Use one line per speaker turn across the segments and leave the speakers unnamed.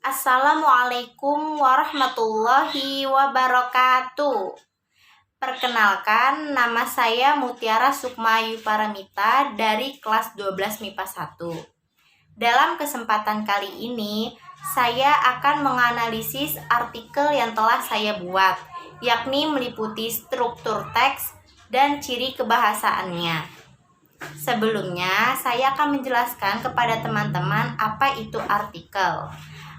Assalamualaikum warahmatullahi wabarakatuh. Perkenalkan, nama saya Mutiara Sukma Ayu Paramita dari kelas 12 MIPA 1. Dalam kesempatan kali ini, saya akan menganalisis artikel yang telah saya buat, yakni meliputi struktur teks dan ciri kebahasaannya. Sebelumnya, saya akan menjelaskan kepada teman-teman apa itu artikel.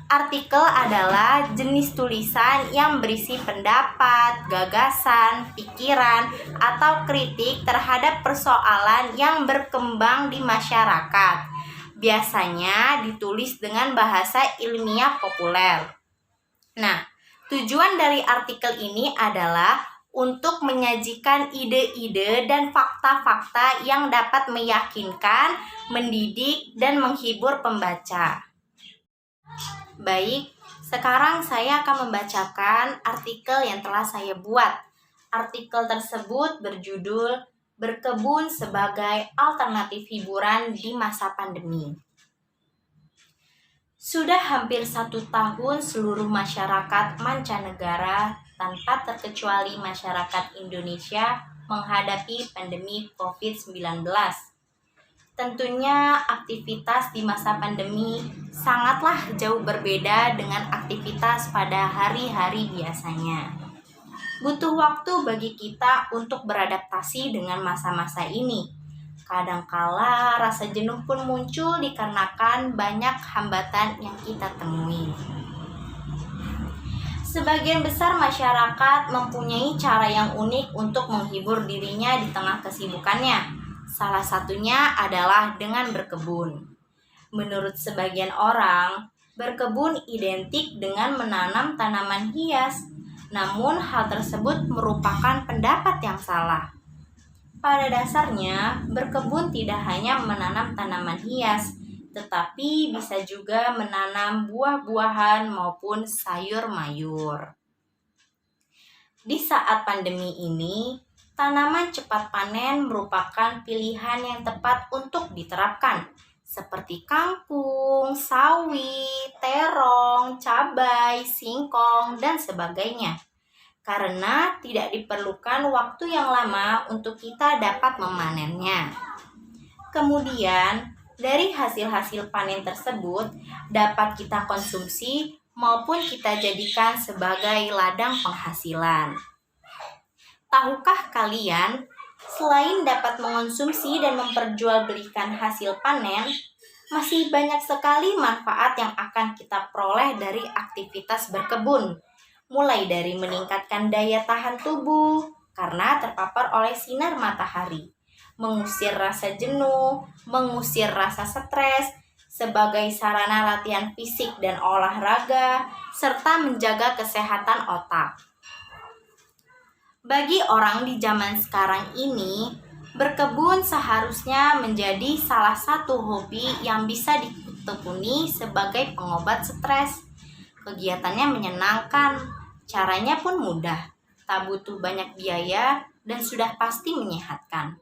Artikel adalah jenis tulisan yang berisi pendapat, gagasan, pikiran, atau kritik terhadap persoalan yang berkembang di masyarakat. Biasanya ditulis dengan bahasa ilmiah populer. Nah, tujuan dari artikel ini adalah untuk menyajikan ide-ide dan fakta-fakta yang dapat meyakinkan, mendidik, dan menghibur pembaca. Baik, sekarang saya akan membacakan artikel yang telah saya buat. Artikel tersebut berjudul "Berkebun sebagai Alternatif Hiburan di Masa Pandemi". Sudah hampir 1 tahun seluruh masyarakat mancanegara tanpa terkecuali masyarakat Indonesia menghadapi pandemi COVID-19. Tentunya aktivitas di masa pandemi sangatlah jauh berbeda dengan aktivitas pada hari-hari biasanya. Butuh waktu bagi kita untuk beradaptasi dengan masa-masa ini. Kadangkala rasa jenuh pun muncul dikarenakan banyak hambatan yang kita temui. Sebagian besar masyarakat mempunyai cara yang unik untuk menghibur dirinya di tengah kesibukannya. Salah satunya adalah dengan berkebun. Menurut sebagian orang, berkebun identik dengan menanam tanaman hias. Namun hal tersebut merupakan pendapat yang salah. Pada dasarnya, berkebun tidak hanya menanam tanaman hias, tetapi bisa juga menanam buah-buahan maupun sayur-mayur. Di saat pandemi ini, tanaman cepat panen merupakan pilihan yang tepat untuk diterapkan, seperti kangkung, sawi, terong, cabai, singkong, dan sebagainya. Karena tidak diperlukan waktu yang lama untuk kita dapat memanennya. Kemudian, dari hasil-hasil panen tersebut dapat kita konsumsi maupun kita jadikan sebagai ladang penghasilan. Tahukah kalian, selain dapat mengonsumsi dan memperjualbelikan hasil panen, masih banyak sekali manfaat yang akan kita peroleh dari aktivitas berkebun. Mulai dari meningkatkan daya tahan tubuh karena terpapar oleh sinar matahari, mengusir rasa jenuh, mengusir rasa stres, sebagai sarana latihan fisik dan olahraga, serta menjaga kesehatan otak. Bagi orang di zaman sekarang ini, berkebun seharusnya menjadi salah satu hobi yang bisa ditekuni sebagai pengobat stres. Kegiatannya menyenangkan, caranya pun mudah, tak butuh banyak biaya, dan sudah pasti menyehatkan.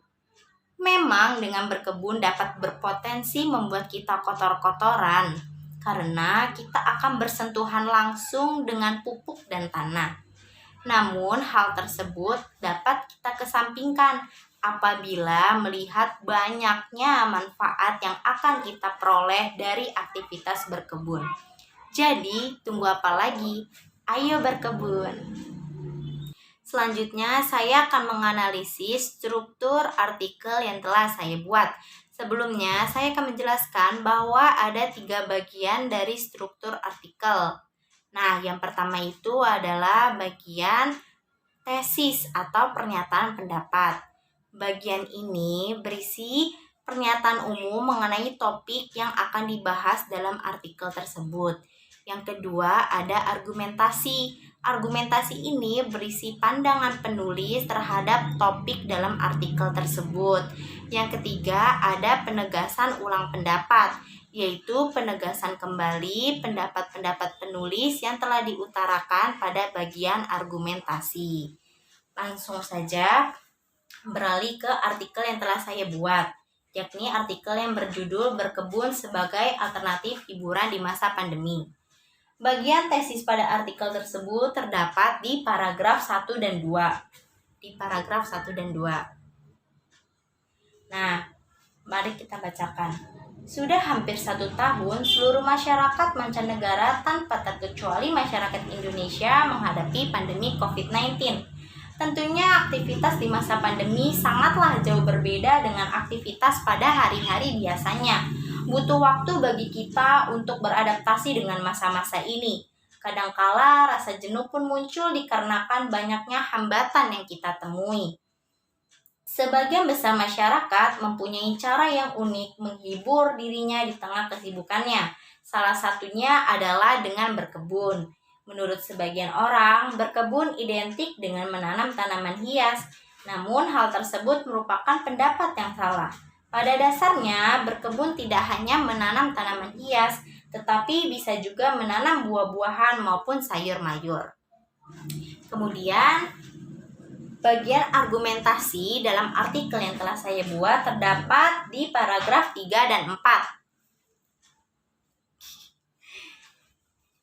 Memang dengan berkebun dapat berpotensi membuat kita kotor-kotoran, karena kita akan bersentuhan langsung dengan pupuk dan tanah. Namun hal tersebut dapat kita kesampingkan apabila melihat banyaknya manfaat yang akan kita peroleh dari aktivitas berkebun. Jadi, tunggu apa lagi? Ayo berkebun. Selanjutnya, saya akan menganalisis struktur artikel yang telah saya buat. Sebelumnya, saya akan menjelaskan bahwa ada 3 bagian dari struktur artikel. Nah, yang pertama itu adalah bagian tesis atau pernyataan pendapat. Bagian ini berisi pernyataan umum mengenai topik yang akan dibahas dalam artikel tersebut. Yang kedua, ada argumentasi. Argumentasi ini berisi pandangan penulis terhadap topik dalam artikel tersebut. Yang ketiga, ada penegasan ulang pendapat, yaitu penegasan kembali pendapat-pendapat penulis yang telah diutarakan pada bagian argumentasi. Langsung saja beralih ke artikel yang telah saya buat, yakni artikel yang berjudul "Berkebun sebagai Alternatif Hiburan di Masa Pandemi". Bagian tesis pada artikel tersebut terdapat di paragraf 1 dan 2. Nah, mari kita bacakan. Sudah hampir 1 tahun, seluruh masyarakat mancanegara tanpa terkecuali masyarakat Indonesia menghadapi pandemi COVID-19. Tentunya aktivitas di masa pandemi sangatlah jauh berbeda dengan aktivitas pada hari-hari biasanya. Butuh waktu bagi kita untuk beradaptasi dengan masa-masa ini. Kadangkala rasa jenuh pun muncul dikarenakan banyaknya hambatan yang kita temui. Sebagian besar masyarakat mempunyai cara yang unik menghibur dirinya di tengah kesibukannya. Salah satunya adalah dengan berkebun. Menurut sebagian orang, berkebun identik dengan menanam tanaman hias. Namun hal tersebut merupakan pendapat yang salah. Pada dasarnya, berkebun tidak hanya menanam tanaman hias, tetapi bisa juga menanam buah-buahan maupun sayur mayur. Kemudian, bagian argumentasi dalam artikel yang telah saya buat terdapat di paragraf 3 dan 4.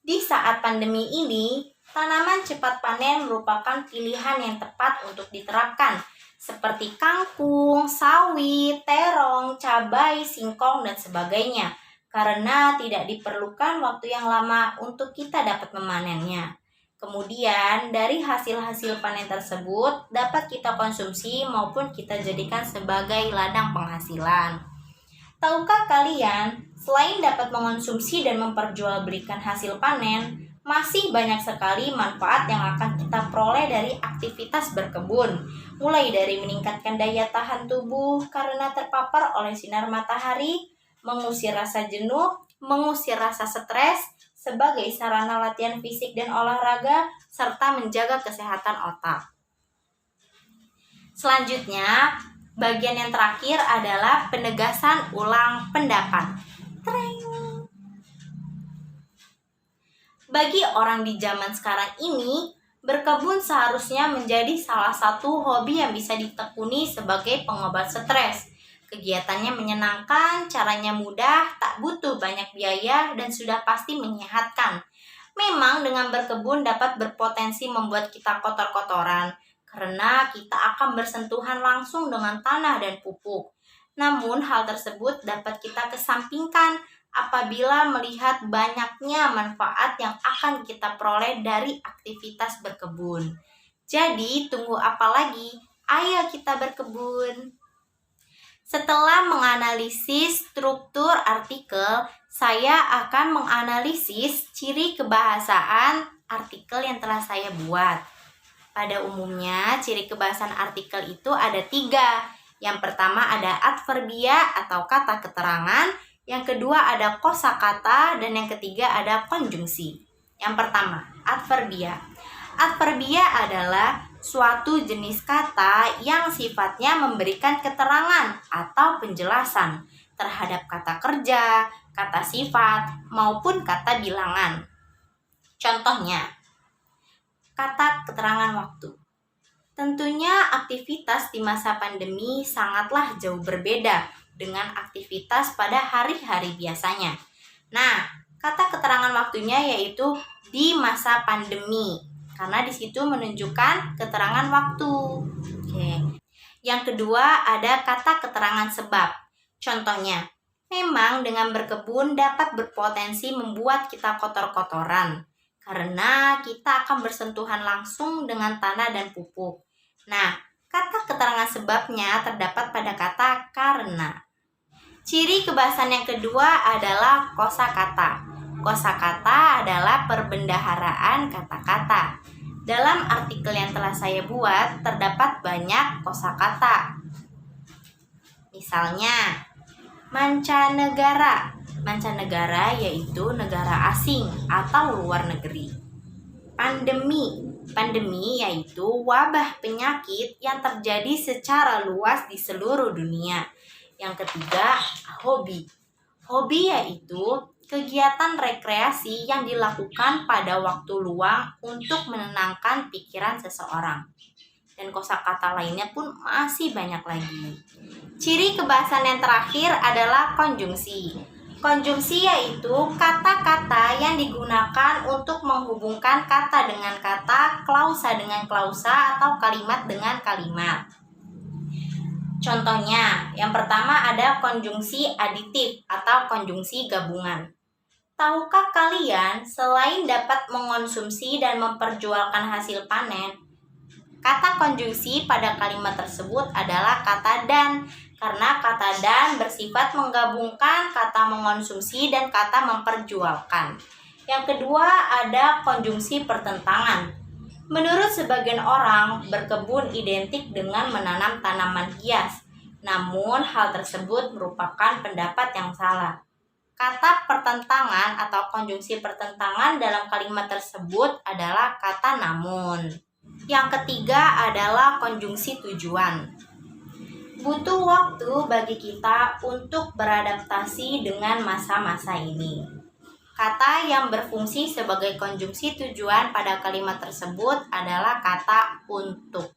Di saat pandemi ini, tanaman cepat panen merupakan pilihan yang tepat untuk diterapkan, seperti kangkung, sawit, terong, cabai, singkong, dan sebagainya, karena tidak diperlukan waktu yang lama untuk kita dapat memanennya. Kemudian, dari hasil-hasil panen tersebut dapat kita konsumsi maupun kita jadikan sebagai ladang penghasilan. Tahukah kalian, selain dapat mengonsumsi dan memperjualbelikan hasil panen, masih banyak sekali manfaat yang akan kita peroleh dari aktivitas berkebun, mulai dari meningkatkan daya tahan tubuh karena terpapar oleh sinar matahari, mengusir rasa jenuh, mengusir rasa stres, sebagai sarana latihan fisik dan olahraga, serta menjaga kesehatan otak. Selanjutnya, bagian yang terakhir adalah penegasan ulang pendapat. Bagi orang di zaman sekarang ini, berkebun seharusnya menjadi salah satu hobi yang bisa ditekuni sebagai pengobat stres. Kegiatannya menyenangkan, caranya mudah, tak butuh banyak biaya, dan sudah pasti menyehatkan. Memang dengan berkebun dapat berpotensi membuat kita kotor-kotoran, karena kita akan bersentuhan langsung dengan tanah dan pupuk. Namun hal tersebut dapat kita kesampingkan apabila melihat banyaknya manfaat yang akan kita peroleh dari aktivitas berkebun. Jadi, tunggu apa lagi? Ayo kita berkebun. Setelah menganalisis struktur artikel, saya akan menganalisis ciri kebahasaan artikel yang telah saya buat. Pada umumnya, ciri kebahasaan artikel itu ada 3. Yang pertama ada adverbia atau kata keterangan, yang kedua ada kosakata, dan yang ketiga ada konjungsi. Yang pertama, adverbia. Adverbia adalah suatu jenis kata yang sifatnya memberikan keterangan atau penjelasan terhadap kata kerja, kata sifat, maupun kata bilangan. Contohnya, kata keterangan waktu. Tentunya aktivitas di masa pandemi sangatlah jauh berbeda dengan aktivitas pada hari-hari biasanya. Nah, kata keterangan waktunya yaitu di masa pandemi, karena di situ menunjukkan keterangan waktu. Oke. Yang kedua ada kata keterangan sebab. Contohnya, memang dengan berkebun dapat berpotensi membuat kita kotor-kotoran, karena kita akan bersentuhan langsung dengan tanah dan pupuk. Nah, kata keterangan sebabnya terdapat pada kata karena. Ciri kebahasaan yang kedua adalah kosakata. Kosakata adalah perbendaharaan kata-kata. Dalam artikel yang telah saya buat terdapat banyak kosakata. Misalnya, mancanegara. Mancanegara yaitu negara asing atau luar negeri. Pandemi. Pandemi yaitu wabah penyakit yang terjadi secara luas di seluruh dunia. Yang ketiga, hobi. Hobi yaitu kegiatan rekreasi yang dilakukan pada waktu luang untuk menenangkan pikiran seseorang. Dan kosakata lainnya pun masih banyak lagi. Ciri kebahasaan yang terakhir adalah konjungsi. Konjungsi yaitu kata-kata yang digunakan untuk menghubungkan kata dengan kata, klausa dengan klausa, atau kalimat dengan kalimat. Contohnya, yang pertama ada konjungsi aditif atau konjungsi gabungan. Tahukah kalian, selain dapat mengonsumsi dan memperjualkan hasil panen, kata konjungsi pada kalimat tersebut adalah kata dan, karena kata dan bersifat menggabungkan kata mengonsumsi dan kata memperjualkan. Yang kedua ada konjungsi pertentangan. Menurut sebagian orang, berkebun identik dengan menanam tanaman hias. Namun, hal tersebut merupakan pendapat yang salah. Kata pertentangan atau konjungsi pertentangan dalam kalimat tersebut adalah kata namun. Yang ketiga adalah konjungsi tujuan. Butuh waktu bagi kita untuk beradaptasi dengan masa-masa ini. Kata yang berfungsi sebagai konjungsi tujuan pada kalimat tersebut adalah kata untuk.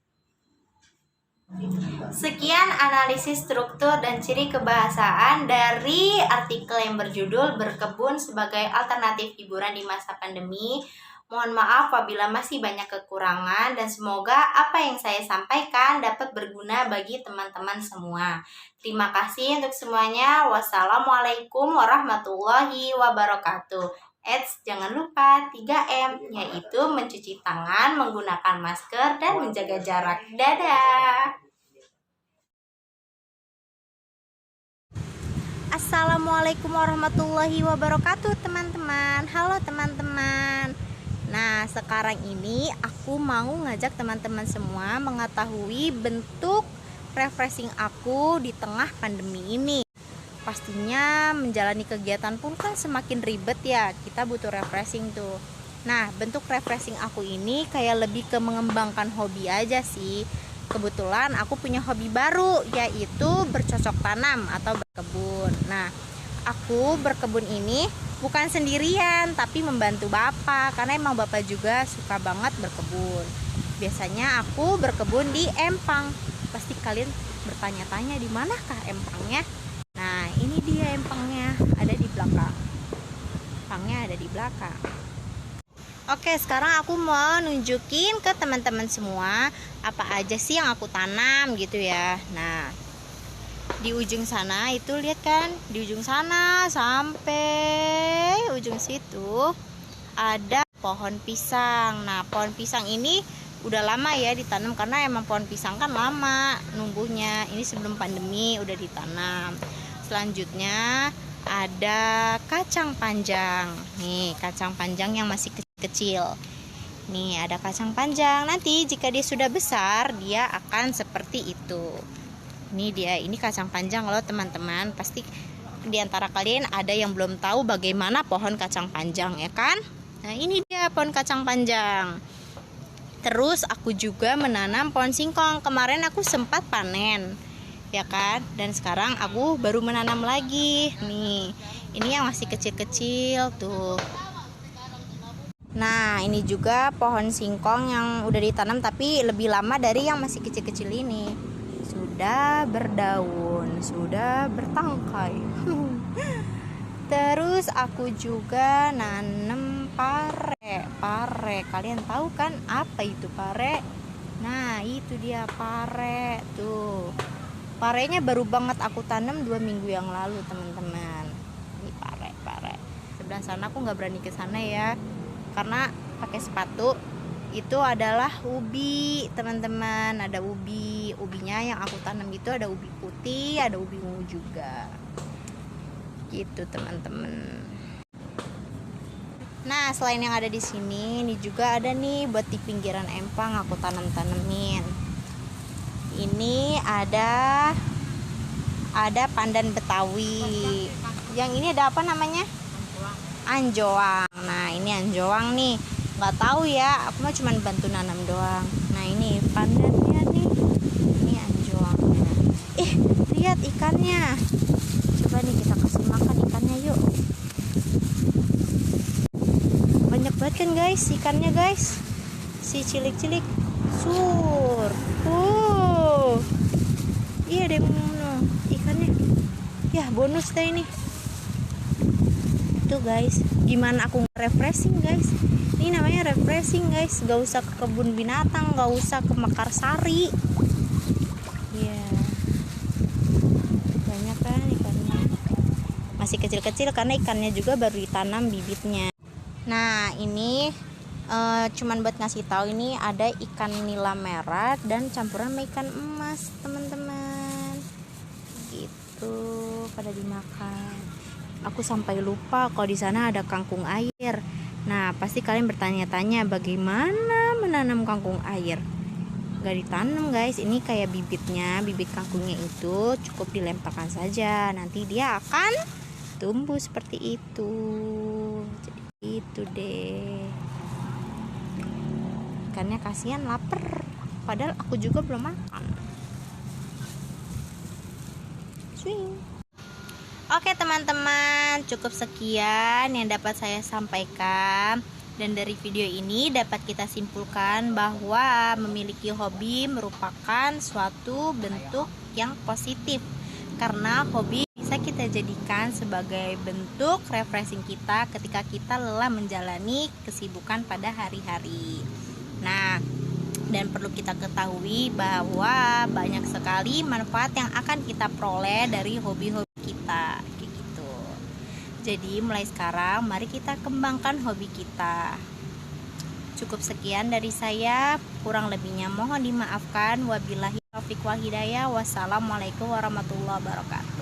Sekian analisis struktur dan ciri kebahasaan dari artikel yang berjudul Berkebun sebagai Alternatif Hiburan di Masa Pandemi. Mohon maaf apabila masih banyak kekurangan dan semoga apa yang saya sampaikan dapat berguna bagi teman-teman semua. Terima kasih untuk semuanya. Wassalamualaikum warahmatullahi wabarakatuh. Jangan lupa 3M, yaitu mencuci tangan, menggunakan masker, dan menjaga jarak. Dadah! Assalamualaikum warahmatullahi wabarakatuh teman-teman. Halo teman-teman. Nah, sekarang ini aku mau ngajak teman-teman semua mengetahui bentuk refreshing aku di tengah pandemi ini. Pastinya menjalani kegiatan pun kan semakin ribet ya, kita butuh refreshing tuh. Nah, bentuk refreshing aku ini kayak lebih ke mengembangkan hobi aja sih. Kebetulan aku punya hobi baru, yaitu bercocok tanam atau berkebun. Nah, aku berkebun ini bukan sendirian, tapi membantu bapak, karena emang bapak juga suka banget berkebun. Biasanya aku berkebun di empang. Pasti kalian bertanya-tanya di manakah empangnya? Nah, ini dia empangnya, ada di belakang. Empangnya ada di belakang. Oke, sekarang aku mau nunjukin ke teman-teman semua apa aja sih yang aku tanam gitu ya. Nah, di ujung sana itu lihat kan, di ujung sana sampai ujung situ ada pohon pisang. Nah, pohon pisang ini udah lama ya ditanam, karena emang pohon pisang kan lama numbuhnya. Ini sebelum pandemi udah ditanam. Selanjutnya ada kacang panjang. Nih, kacang panjang yang masih kecil. Nih, ada kacang panjang. Nanti jika dia sudah besar, dia akan seperti itu. Ini dia, ini kacang panjang loh teman-teman. Pasti di antara kalian ada yang belum tahu bagaimana pohon kacang panjang ya kan? Nah, ini dia pohon kacang panjang. Terus aku juga menanam pohon singkong. Kemarin aku sempat panen ya kan? Dan sekarang aku baru menanam lagi. Nih, ini yang masih kecil-kecil tuh. Nah, ini juga pohon singkong yang udah ditanam tapi lebih lama dari yang masih kecil-kecil ini. Sudah berdaun, sudah bertangkai. Terus aku juga nanam pare. Pare, kalian tahu kan apa itu pare? Nah, itu dia pare tuh. Parenya baru banget aku tanam 2 minggu yang lalu teman-teman. Ini pare. Sebelah sana aku nggak berani ke sana ya, karena pakai sepatu. Itu adalah ubi teman-teman. Ada ubinya yang aku tanam itu, ada ubi putih, ada ubi ungu juga gitu teman-teman. Nah, selain yang ada di sini, ini juga ada nih buat di pinggiran empang aku tanam-tanemin. Ini ada pandan betawi. Yang ini ada apa namanya? Anjoang. Nah, ini anjoang nih. Nggak tahu ya, aku mah cuma bantu nanam doang. Nah, ini pandannya nih. Ini anjoangnya. Lihat ikannya. Coba nih kita kasih makan ikannya yuk. Banyak banget kan guys ikannya guys. Si cilik-cilik. Sur. Iya deh ikannya. Ya bonus deh ini.
Tuh guys, gimana aku refreshing guys. Ini namanya refreshing guys. Gak usah ke kebun binatang, gak usah ke Mekarsari. Ya, banyak kan ikannya. Masih kecil-kecil karena ikannya juga baru ditanam bibitnya. Nah ini cuman buat ngasih tahu, ini ada ikan nila merah dan campuran sama ikan emas teman-teman. Gitu pada dimakan. Aku sampai lupa kalau di sana ada kangkung air. Nah pasti kalian bertanya-tanya bagaimana menanam kangkung air. Gak ditanam guys, ini kayak bibitnya, bibit kangkungnya itu cukup dilemparkan saja, nanti dia akan tumbuh seperti itu. Jadi itu deh. Ikannya kasihan lapar, padahal aku juga belum makan. Swing. Oke teman-teman, cukup sekian yang dapat saya sampaikan. Dan dari video ini dapat kita simpulkan bahwa memiliki hobi merupakan suatu bentuk yang positif. Karena hobi bisa kita jadikan sebagai bentuk refreshing kita ketika kita lelah menjalani kesibukan pada hari-hari. Nah, dan perlu kita ketahui bahwa banyak sekali manfaat yang akan kita peroleh dari hobi-hobi kita, kayak gitu. Jadi mulai sekarang mari kita kembangkan hobi kita. Cukup sekian dari saya, kurang lebihnya mohon dimaafkan. Wabillahi taufiq wal hidayah. Wassalamualaikum warahmatullahi wabarakatuh.